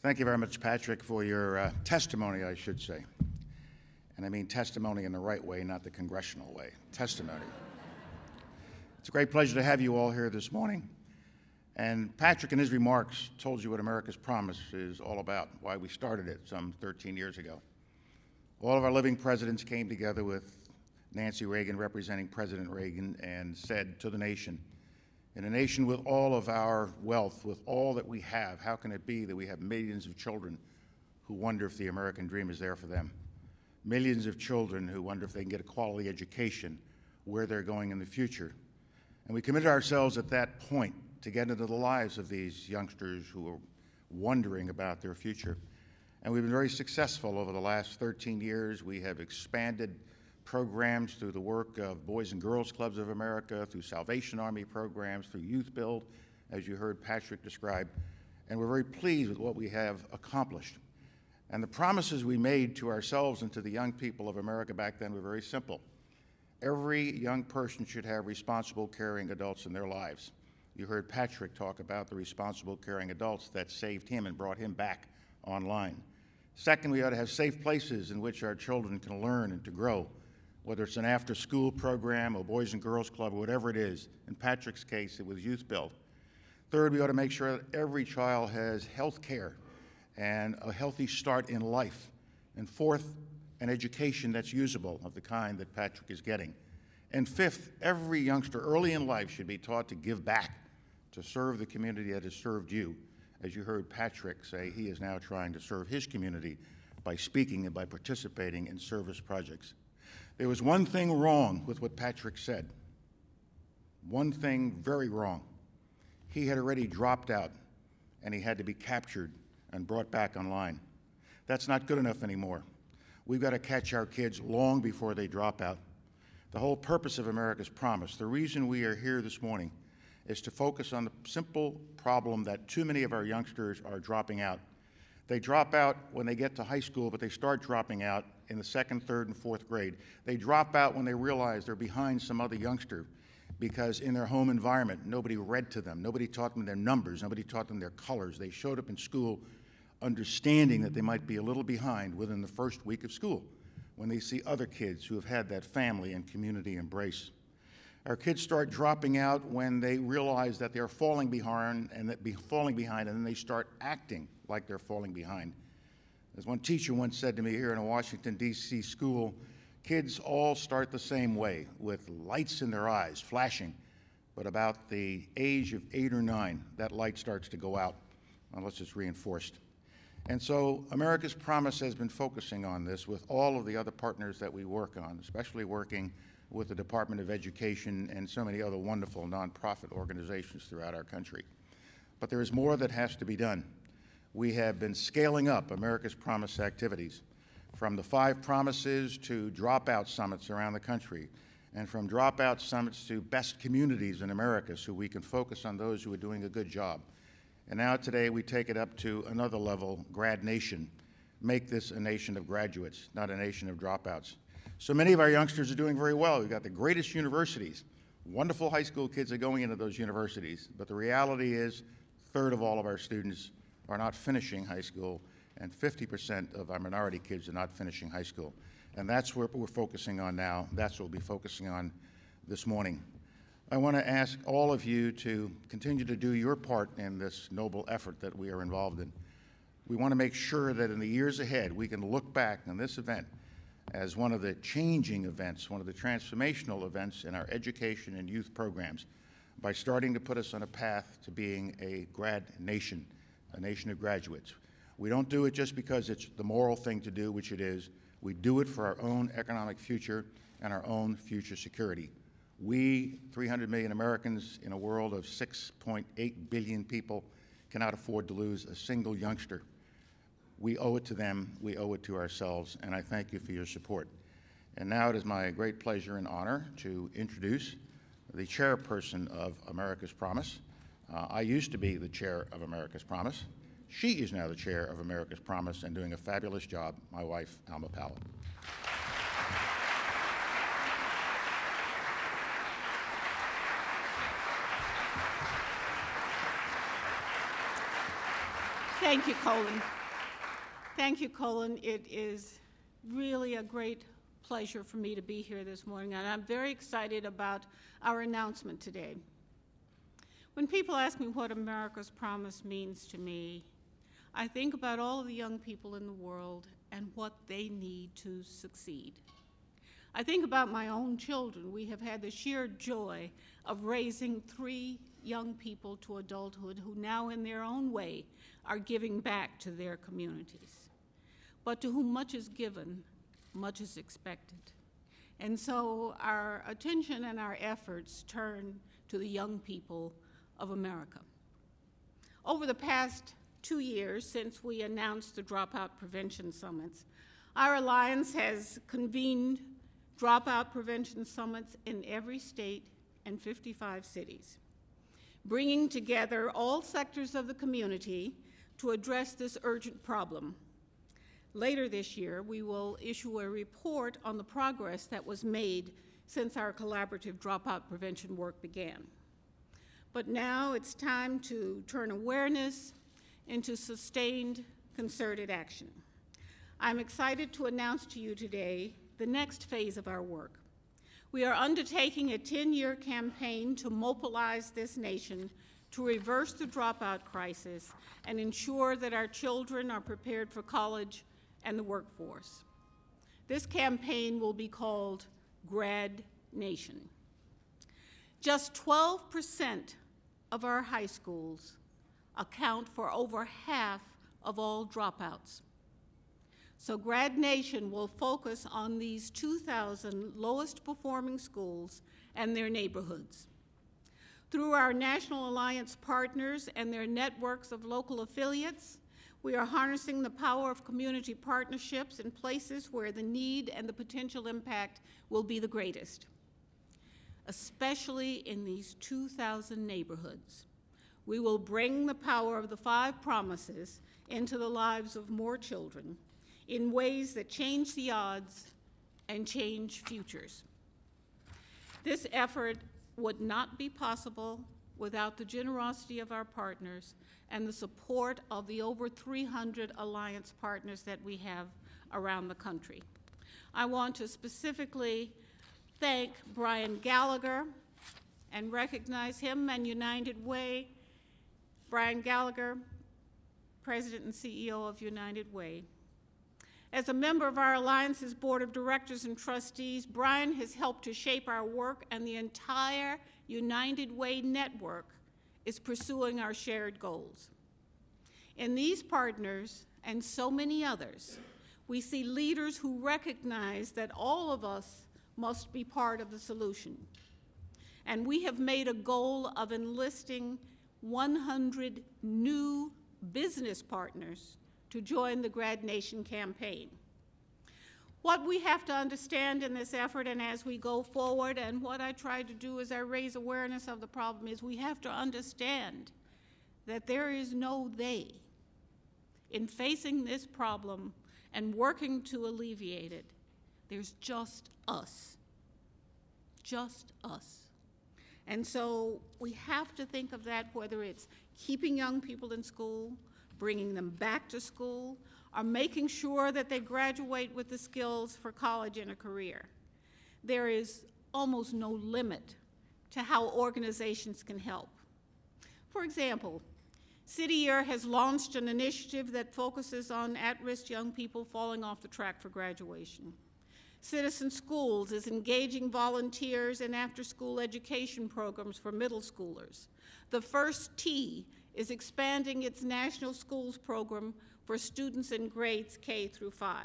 Thank you very much, Patrick, for your testimony, I should say. And I mean testimony in the right way, not the congressional way. Testimony. It's a great pleasure to have you all here this morning. And Patrick, in his remarks, told you what America's Promise is all about, why we started it some 13 years ago. All of our living presidents came together with Nancy Reagan representing President Reagan and said to the nation, in a nation with all of our wealth, with all that we have, how can it be that we have millions of children who wonder if the American dream is there for them? Millions of children who wonder if they can get a quality education, where they're going in the future. And we committed ourselves at that point to get into the lives of these youngsters who are wondering about their future. And we've been very successful over the last 13 years. We have expanded programs through the work of Boys and Girls Clubs of America, through Salvation Army programs, through Youth Build, as you heard Patrick describe. And we're very pleased with what we have accomplished. And the promises we made to ourselves and to the young people of America back then were very simple. Every young person should have responsible, caring adults in their lives. You heard Patrick talk about the responsible, caring adults that saved him and brought him back online. Second, we ought to have safe places in which our children can learn and to grow, whether it's an after-school program, a Boys and Girls Club, or whatever it is. In Patrick's case, it was Youth Build. Third, we ought to make sure that every child has health care and a healthy start in life. And fourth, an education that's usable, of the kind that Patrick is getting. And fifth, every youngster early in life should be taught to give back, to serve the community that has served you. As you heard Patrick say, he is now trying to serve his community by speaking and by participating in service projects. There was one thing wrong with what Patrick said. One thing very wrong. He had already dropped out, and he had to be captured and brought back online. That's not good enough anymore. We've got to catch our kids long before they drop out. The whole purpose of America's Promise, the reason we are here this morning, is to focus on the simple problem that too many of our youngsters are dropping out. They drop out when they get to high school, but they start dropping out in the second, third, and fourth grade. They drop out when they realize they're behind some other youngster because in their home environment, nobody read to them, nobody taught them their numbers, nobody taught them their colors. They showed up in school understanding that they might be a little behind within the first week of school when they see other kids who have had that family and community embrace. Our kids start dropping out when they realize that they're falling behind and then they start acting like they're falling behind. As one teacher once said to me here in a Washington, D.C. school, kids all start the same way, with lights in their eyes, flashing. But about the age of 8 or 9, that light starts to go out unless it's reinforced. And so America's Promise has been focusing on this with all of the other partners that we work on, especially working with the Department of Education and so many other wonderful nonprofit organizations throughout our country. But there is more that has to be done. We have been scaling up America's Promise activities, from the 5 promises to dropout summits around the country, and from dropout summits to best communities in America so we can focus on those who are doing a good job. And now today we take it up to another level, Grad Nation. Make this a nation of graduates, not a nation of dropouts. So many of our youngsters are doing very well. We've got the greatest universities. Wonderful high school kids are going into those universities. But the reality is, a third of all of our students are not finishing high school, and 50% of our minority kids are not finishing high school. And that's what we're focusing on now. That's what we'll be focusing on this morning. I want to ask all of you to continue to do your part in this noble effort that we are involved in. We want to make sure that in the years ahead, we can look back on this event as one of the changing events, one of the transformational events in our education and youth programs, by starting to put us on a path to being a grad nation, a nation of graduates. We don't do it just because it's the moral thing to do, which it is. We do it for our own economic future and our own future security. We, 300 million Americans in a world of 6.8 billion people, cannot afford to lose a single youngster. We owe it to them, we owe it to ourselves, and I thank you for your support. And now it is my great pleasure and honor to introduce the chairperson of America's Promise. I used to be the chair of America's Promise. She is now the chair of America's Promise and doing a fabulous job, my wife, Alma Powell. Thank you, Colin. Thank you, Colin. It is really a great pleasure for me to be here this morning, and I'm very excited about our announcement today. When people ask me what America's Promise means to me, I think about all of the young people in the world and what they need to succeed. I think about my own children. We have had the sheer joy of raising 3 young people to adulthood who now, in their own way, are giving back to their communities. But to whom much is given, much is expected. And so our attention and our efforts turn to the young people of America. Over the past 2 years since we announced the Dropout Prevention Summits, our alliance has convened dropout prevention summits in every state and 55 cities, bringing together all sectors of the community to address this urgent problem. Later this year, we will issue a report on the progress that was made since our collaborative dropout prevention work began. But now it's time to turn awareness into sustained, concerted action. I'm excited to announce to you today the next phase of our work. We are undertaking a 10-year campaign to mobilize this nation to reverse the dropout crisis and ensure that our children are prepared for college and the workforce. This campaign will be called Grad Nation. Just 12% of our high schools account for over half of all dropouts. So Grad Nation will focus on these 2,000 lowest performing schools and their neighborhoods. Through our National Alliance partners and their networks of local affiliates, we are harnessing the power of community partnerships in places where the need and the potential impact will be the greatest, especially in these 2,000 neighborhoods. We will bring the power of the 5 promises into the lives of more children in ways that change the odds and change futures. This effort would not be possible without the generosity of our partners and the support of the over 300 alliance partners that we have around the country. I want to specifically thank Brian Gallagher and recognize him and United Way. Brian Gallagher, President and CEO of United Way. As a member of our Alliance's Board of Directors and Trustees, Brian has helped to shape our work, and the entire United Way network is pursuing our shared goals. In these partners, and so many others, we see leaders who recognize that all of us must be part of the solution. And we have made a goal of enlisting 100 new business partners to join the Grad Nation campaign. What we have to understand in this effort and as we go forward, and what I try to do as I raise awareness of the problem, is we have to understand that there is no they in facing this problem and working to alleviate it. There's just us. Just us. And so we have to think of that, whether it's keeping young people in school, bringing them back to school, or making sure that they graduate with the skills for college and a career. There is almost no limit to how organizations can help. For example, City Year has launched an initiative that focuses on at-risk young people falling off the track for graduation. Citizen Schools is engaging volunteers in after-school education programs for middle schoolers. The First T is expanding its national schools program for students in grades K through 5.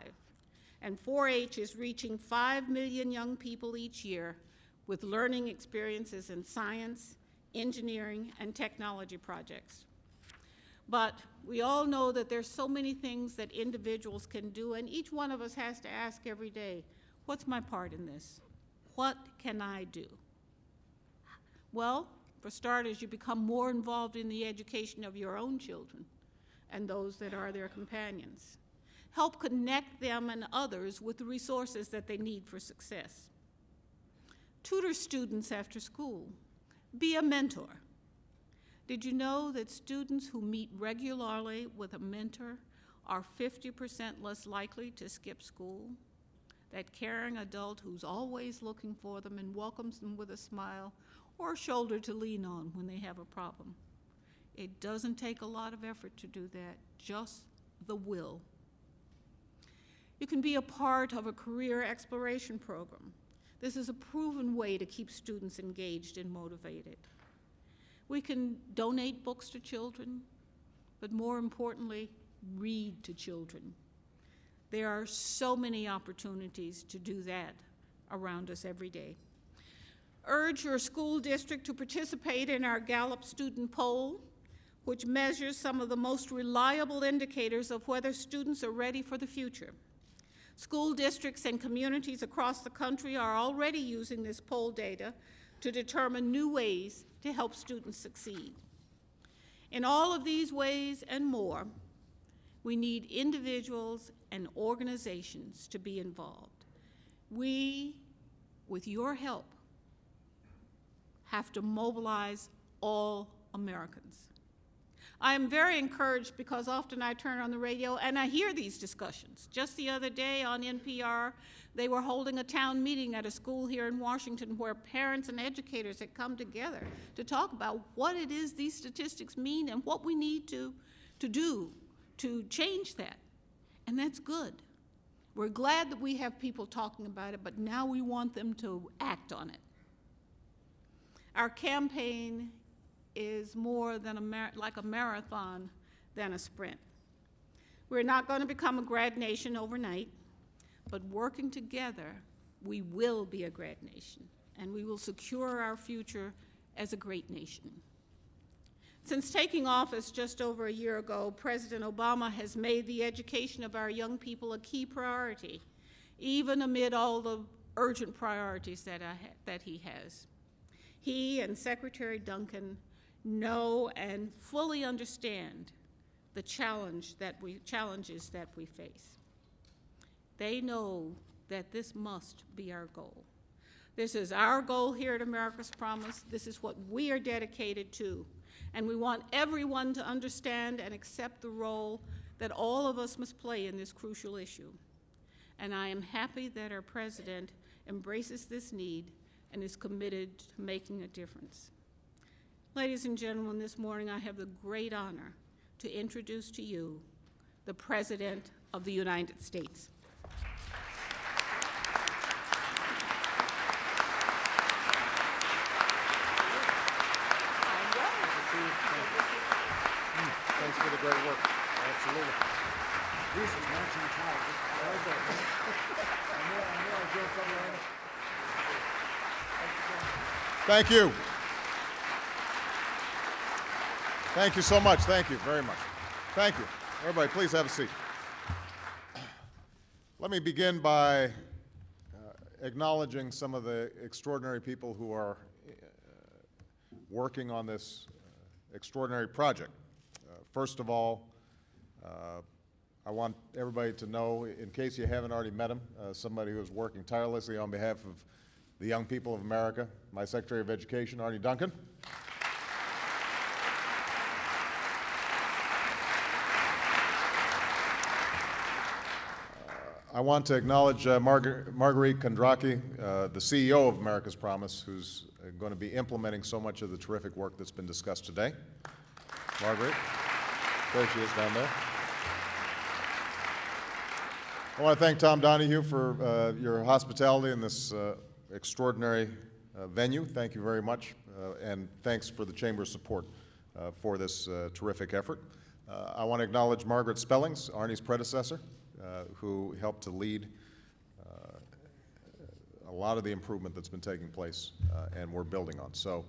And 4-H is reaching 5 million young people each year with learning experiences in science, engineering, and technology projects. But we all know that there's so many things that individuals can do, and each one of us has to ask every day, what's my part in this? What can I do? Well, for starters, you become more involved in the education of your own children and those that are their companions. Help connect them and others with the resources that they need for success. Tutor students after school. Be a mentor. Did you know that students who meet regularly with a mentor are 50% less likely to skip school? That caring adult who's always looking for them and welcomes them with a smile or a shoulder to lean on when they have a problem. It doesn't take a lot of effort to do that, just the will. You can be a part of a career exploration program. This is a proven way to keep students engaged and motivated. We can donate books to children, but more importantly, read to children. There are so many opportunities to do that around us every day. Urge your school district to participate in our Gallup student poll, which measures some of the most reliable indicators of whether students are ready for the future. School districts and communities across the country are already using this poll data to determine new ways to help students succeed. In all of these ways and more, we need individuals and organizations to be involved. We, with your help, have to mobilize all Americans. I am very encouraged because often I turn on the radio and I hear these discussions. Just the other day on NPR, they were holding a town meeting at a school here in Washington where parents and educators had come together to talk about what it is these statistics mean and what we need to do to change that. And that's good. We're glad that we have people talking about it, but now we want them to act on it. Our campaign is more than like a marathon than a sprint. We're not going to become a grad nation overnight, but working together, we will be a grad nation, and we will secure our future as a great nation. Since taking office just over a year ago, President Obama has made the education of our young people a key priority, even amid all the urgent priorities that he has. He and Secretary Duncan know and fully understand the challenges that we face. They know that this must be our goal. This is our goal here at America's Promise. This is what we are dedicated to. And we want everyone to understand and accept the role that all of us must play in this crucial issue. And I am happy that our president embraces this need and is committed to making a difference. Ladies and gentlemen, this morning I have the great honor to introduce to you the President of the United States. Thanks for the great work. Absolutely. Thank you. Thank you so much. Thank you very much. Thank you. Everybody, please have a seat. Let me begin by acknowledging some of the extraordinary people who are working on this extraordinary project. First of all, I want everybody to know, in case you haven't already met him, somebody who is working tirelessly on behalf of the young people of America, my Secretary of Education, Arne Duncan. I want to acknowledge Marguerite Kondraki, the CEO of America's Promise, who's going to be implementing so much of the terrific work that's been discussed today. Marguerite, there she is down there. I want to thank Tom Donahue for your hospitality in this extraordinary venue. Thank you very much, and thanks for the Chamber's support for this terrific effort. I want to acknowledge Margaret Spellings, Arne's predecessor, who helped to lead a lot of the improvement that's been taking place and we're building on. So,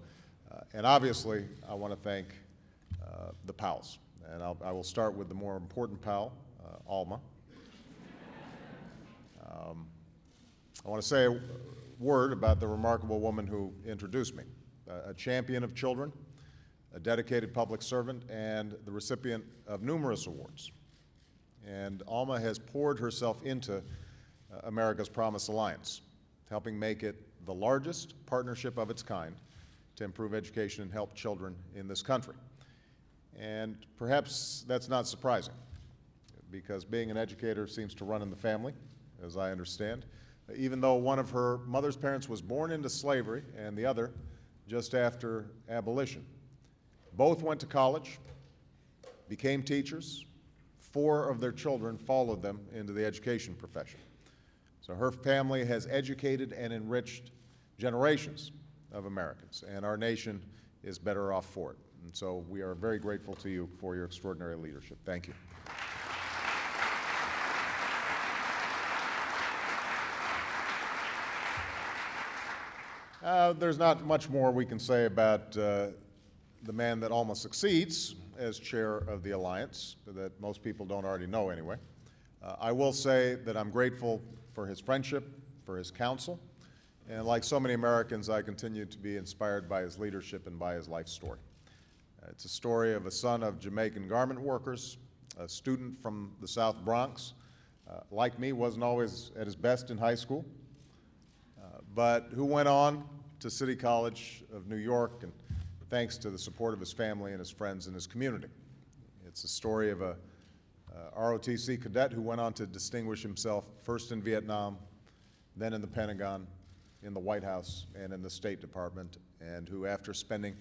and obviously, I want to thank the Powells. And I will start with the more important Powell, Alma. I want to say a word about the remarkable woman who introduced me, a champion of children, a dedicated public servant, and the recipient of numerous awards. And Alma has poured herself into America's Promise Alliance, helping make it the largest partnership of its kind to improve education and help children in this country. And perhaps that's not surprising, because being an educator seems to run in the family, as I understand, even though one of her mother's parents was born into slavery and the other just after abolition. Both went to college, became teachers. 4 of their children followed them into the education profession. So her family has educated and enriched generations of Americans, and our nation is better off for it. And so we are very grateful to you for your extraordinary leadership. Thank you. There's not much more we can say about the man that almost succeeds as chair of the Alliance that most people don't already know anyway. I will say that I'm grateful for his friendship, for his counsel, and like so many Americans, I continue to be inspired by his leadership and by his life story. It's a story of a son of Jamaican garment workers, a student from the South Bronx. Like me, wasn't always at his best in high school, but who went on to City College of New York, and thanks to the support of his family and his friends and his community. It's a story of a ROTC cadet who went on to distinguish himself first in Vietnam, then in the Pentagon, in the White House, and in the State Department, and who, after spending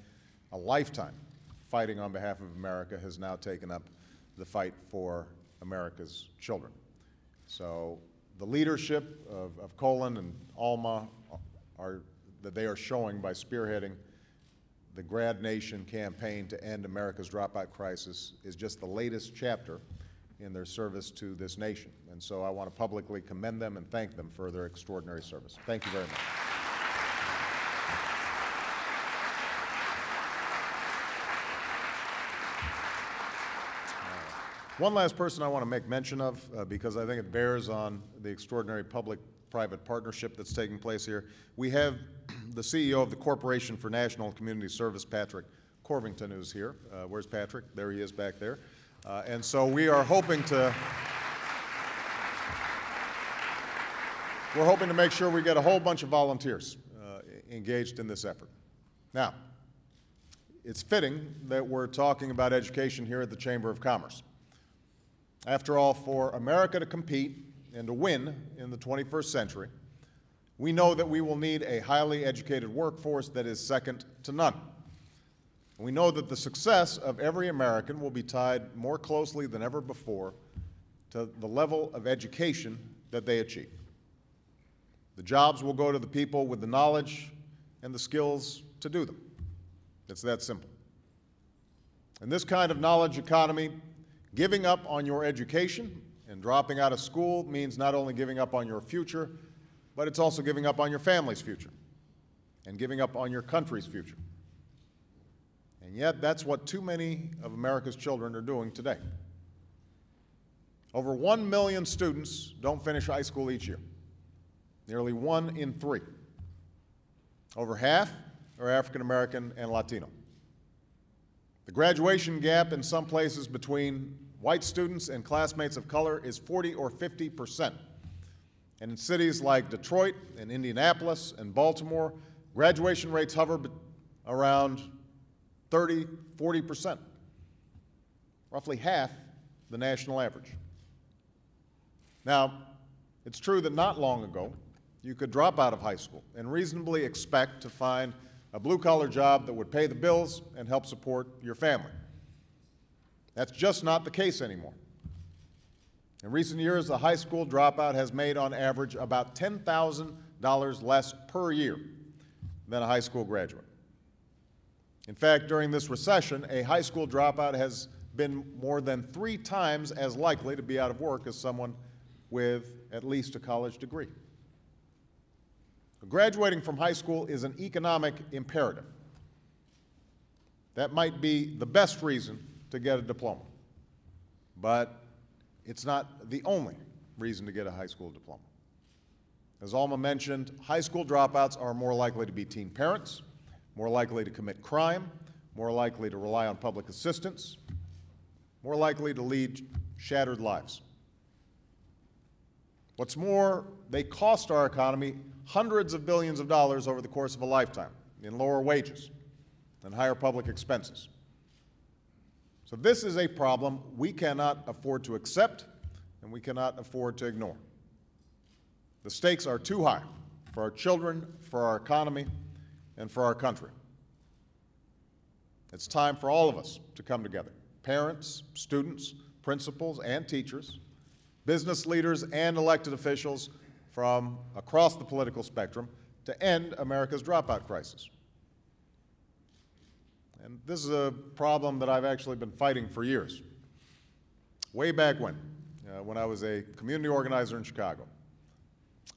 a lifetime fighting on behalf of America, has now taken up the fight for America's children. So the leadership of Colin and Alma that they are showing by spearheading the Grad Nation campaign to end America's dropout crisis is just the latest chapter in their service to this nation. And so I want to publicly commend them and thank them for their extraordinary service. Thank you very much. One last person I want to make mention of, because I think it bears on the extraordinary public-private partnership that's taking place here. We have the CEO of the Corporation for National and Community Service, Patrick Corvington, who's here. Where's Patrick? There he is back there. And so we are hoping to make sure we get a whole bunch of volunteers engaged in this effort. Now, it's fitting that we're talking about education here at the Chamber of Commerce. After all, for America to compete and to win in the 21st century, we know that we will need a highly educated workforce that is second to none. We know that the success of every American will be tied more closely than ever before to the level of education that they achieve. The jobs will go to the people with the knowledge and the skills to do them. It's that simple. In this kind of knowledge economy, giving up on your education and dropping out of school means not only giving up on your future, but it's also giving up on your family's future and giving up on your country's future. And yet, that's what too many of America's children are doing today. Over 1 million students don't finish high school each year. Nearly 1 in 3. Over half are African American and Latino. The graduation gap in some places between white students and classmates of color is 40 or 50%. And in cities like Detroit and Indianapolis and Baltimore, graduation rates hover around 30, 40%, roughly half the national average. Now, it's true that not long ago, you could drop out of high school and reasonably expect to find a blue-collar job that would pay the bills and help support your family. That's just not the case anymore. In recent years, the high school dropout has made on average about $10,000 less per year than a high school graduate. In fact, during this recession, a high school dropout has been more than 3 times as likely to be out of work as someone with at least a college degree. Graduating from high school is an economic imperative. That might be the best reason to get a diploma, but it's not the only reason to get a high school diploma. As Alma mentioned, high school dropouts are more likely to be teen parents, more likely to commit crime, more likely to rely on public assistance, more likely to lead shattered lives. What's more, they cost our economy hundreds of billions of dollars over the course of a lifetime in lower wages, and higher public expenses. So this is a problem we cannot afford to accept and we cannot afford to ignore. The stakes are too high for our children, for our economy, and for our country. It's time for all of us to come together, parents, students, principals, and teachers, business leaders and elected officials from across the political spectrum to end America's dropout crisis. And this is a problem that I've actually been fighting for years. Way back when I was a community organizer in Chicago,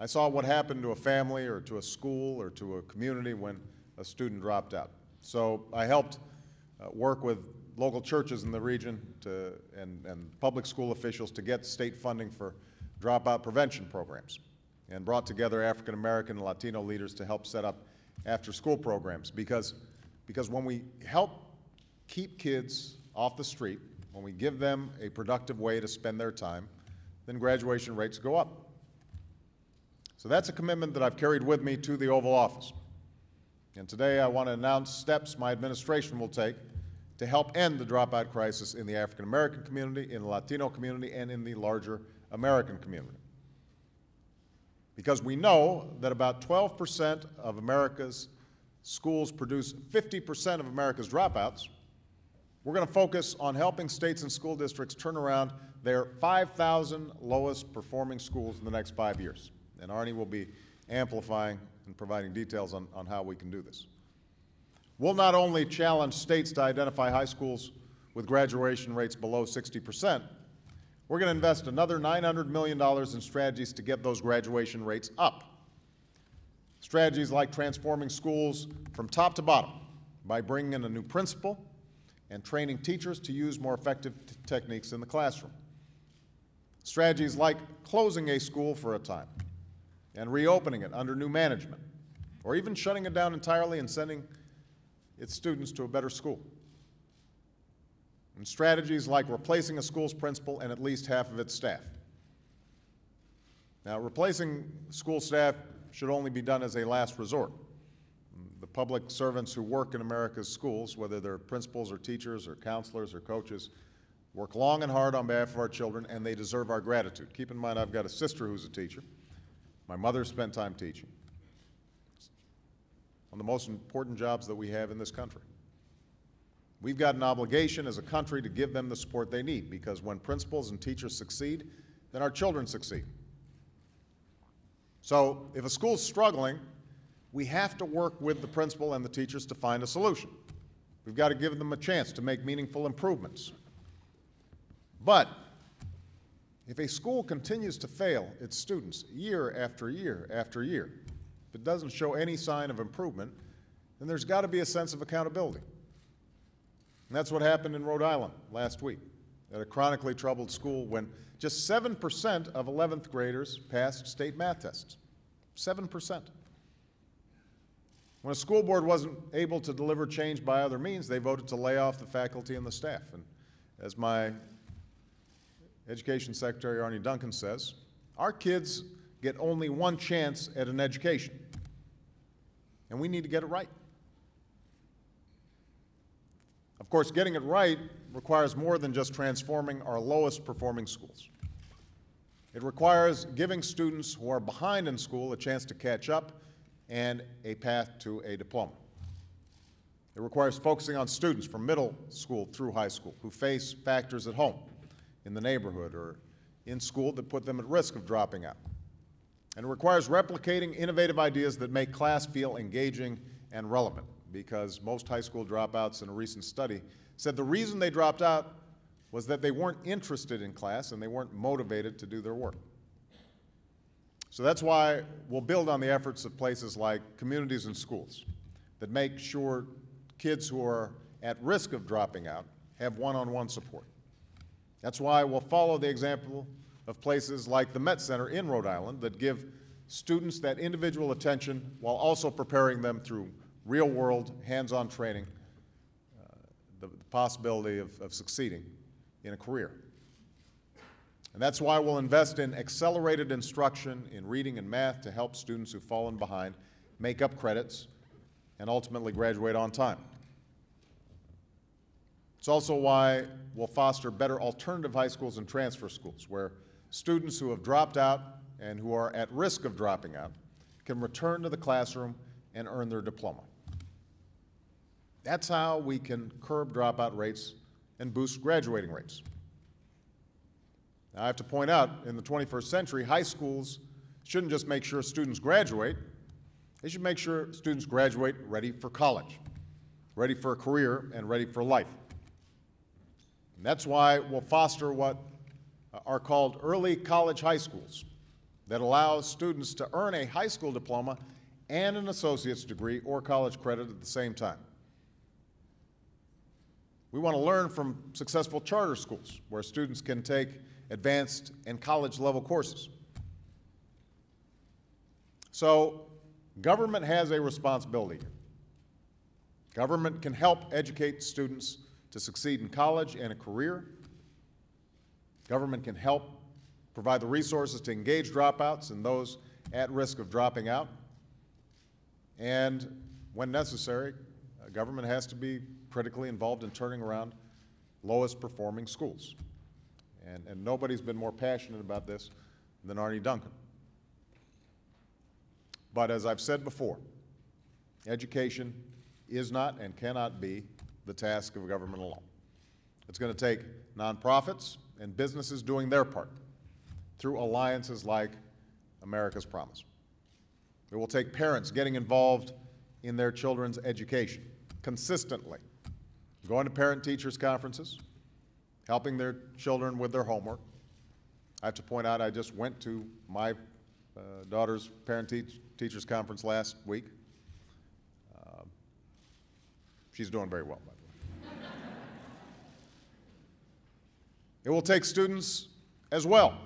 I saw what happened to a family or to a school or to a community when a student dropped out. So I helped work with local churches in the region and public school officials to get state funding for dropout prevention programs, and brought together African American and Latino leaders to help set up after-school programs, because when we help keep kids off the street, when we give them a productive way to spend their time, then graduation rates go up. So that's a commitment that I've carried with me to the Oval Office. And today I want to announce steps my administration will take to help end the dropout crisis in the African American community, in the Latino community, and in the larger American community. Because we know that about 12% of America's schools produce 50% of America's dropouts, we're going to focus on helping states and school districts turn around their 5,000 lowest performing schools in the next 5 years. And Arne will be amplifying and providing details on how we can do this. We'll not only challenge states to identify high schools with graduation rates below 60%, we're going to invest another $900 million in strategies to get those graduation rates up. Strategies like transforming schools from top to bottom by bringing in a new principal and training teachers to use more effective techniques in the classroom. Strategies like closing a school for a time and reopening it under new management, or even shutting it down entirely and sending its students to a better school. And strategies like replacing a school's principal and at least half of its staff. Now, replacing school staff should only be done as a last resort. The public servants who work in America's schools, whether they're principals or teachers or counselors or coaches, work long and hard on behalf of our children, and they deserve our gratitude. Keep in mind, I've got a sister who's a teacher. My mother spent time teaching. One of the most important jobs that we have in this country. We've got an obligation as a country to give them the support they need, because when principals and teachers succeed, then our children succeed. So if a school's struggling, we have to work with the principal and the teachers to find a solution. We've got to give them a chance to make meaningful improvements. But if a school continues to fail its students year after year after year, if it doesn't show any sign of improvement, then there's got to be a sense of accountability. And that's what happened in Rhode Island last week at a chronically troubled school when just 7% of 11th graders passed state math tests. 7%. When a school board wasn't able to deliver change by other means, they voted to lay off the faculty and the staff. And as my Education Secretary Arne Duncan says, our kids get only one chance at an education, and we need to get it right. Of course, getting it right requires more than just transforming our lowest performing schools. It requires giving students who are behind in school a chance to catch up and a path to a diploma. It requires focusing on students from middle school through high school who face factors at home, in the neighborhood, or in school that put them at risk of dropping out. And it requires replicating innovative ideas that make class feel engaging and relevant, because most high school dropouts in a recent study said the reason they dropped out was that they weren't interested in class and they weren't motivated to do their work. So that's why we'll build on the efforts of places like communities and schools that make sure kids who are at risk of dropping out have one-on-one support. That's why we'll follow the example of places like the Met Center in Rhode Island that give students that individual attention while also preparing them through real-world, hands-on training, the possibility of succeeding in a career. And that's why we'll invest in accelerated instruction in reading and math to help students who've fallen behind make up credits and ultimately graduate on time. It's also why we'll foster better alternative high schools and transfer schools, where students who have dropped out and who are at risk of dropping out can return to the classroom and earn their diploma. That's how we can curb dropout rates and boost graduating rates. Now, I have to point out, in the 21st century, high schools shouldn't just make sure students graduate, they should make sure students graduate ready for college, ready for a career, and ready for life. And that's why we'll foster what are called early college high schools that allow students to earn a high school diploma and an associate's degree or college credit at the same time. We want to learn from successful charter schools where students can take advanced and college-level courses. So, government has a responsibility here. Government can help educate students to succeed in college and a career. Government can help provide the resources to engage dropouts and those at risk of dropping out. And when necessary, government has to be critically involved in turning around lowest performing schools. And nobody's been more passionate about this than Arne Duncan. But as I've said before, education is not and cannot be the task of government alone. It's going to take nonprofits and businesses doing their part through alliances like America's Promise. It will take parents getting involved in their children's education consistently, going to parent-teachers conferences, helping their children with their homework. I have to point out, I just went to my daughter's parent-teachers conference last week. She's doing very well, by the way. It will take students as well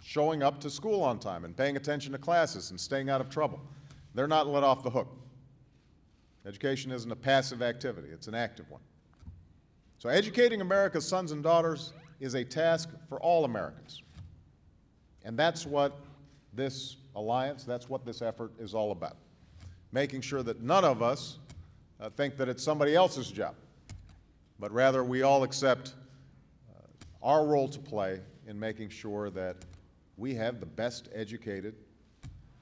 showing up to school on time and paying attention to classes and staying out of trouble. They're not let off the hook. Education isn't a passive activity, it's an active one. So educating America's sons and daughters is a task for all Americans. And that's what this alliance, that's what this effort is all about. Making sure that none of us think that it's somebody else's job, but rather we all accept our role to play in making sure that we have the best educated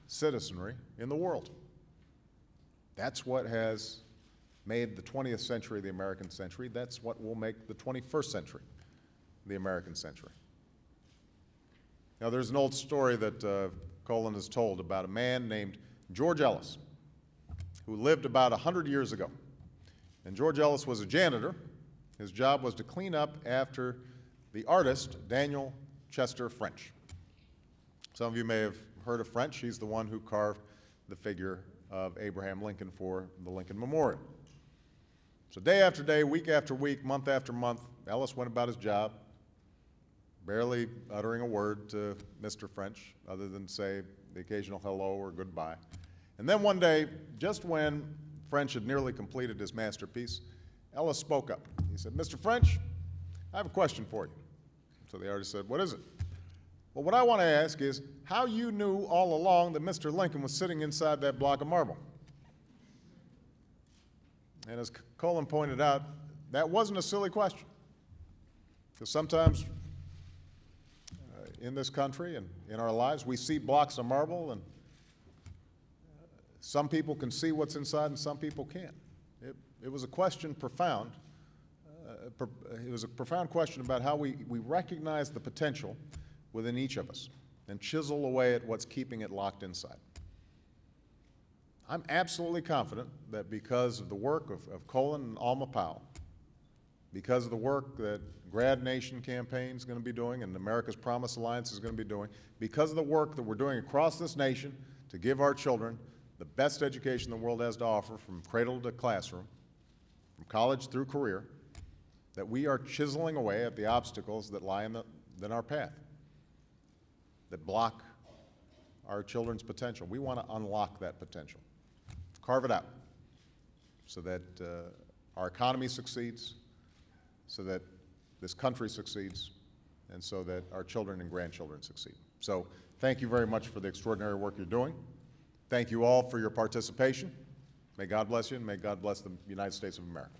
citizenry in the world. That's what has made the 20th century the American century. That's what will make the 21st century the American century. Now, there's an old story that Colin has told about a man named George Ellis, who lived about 100 years ago. And George Ellis was a janitor. His job was to clean up after the artist, Daniel Chester French. Some of you may have heard of French. He's the one who carved the figure of Abraham Lincoln for the Lincoln Memorial. So day after day, week after week, month after month, Ellis went about his job, barely uttering a word to Mr. French, other than say the occasional hello or goodbye. And then one day, just when French had nearly completed his masterpiece, Ellis spoke up. He said, "Mr. French, I have a question for you." So the artist said, "What is it?" "Well, what I want to ask is how you knew all along that Mr. Lincoln was sitting inside that block of marble." And as Colin pointed out, that wasn't a silly question. Because sometimes in this country and in our lives, we see blocks of marble, and some people can see what's inside and some people can't. It was a question profound. It was a profound question about how we recognize the potential within each of us and chisel away at what's keeping it locked inside. I'm absolutely confident that because of the work of Colin and Alma Powell, because of the work that Grad Nation campaign is going to be doing and America's Promise Alliance is going to be doing, because of the work that we're doing across this nation to give our children the best education the world has to offer from cradle to classroom, from college through career, that we are chiseling away at the obstacles that lie in our path, that block our children's potential. We want to unlock that potential, carve it out, so that our economy succeeds, so that this country succeeds, and so that our children and grandchildren succeed. So thank you very much for the extraordinary work you're doing. Thank you all for your participation. May God bless you, and may God bless the United States of America.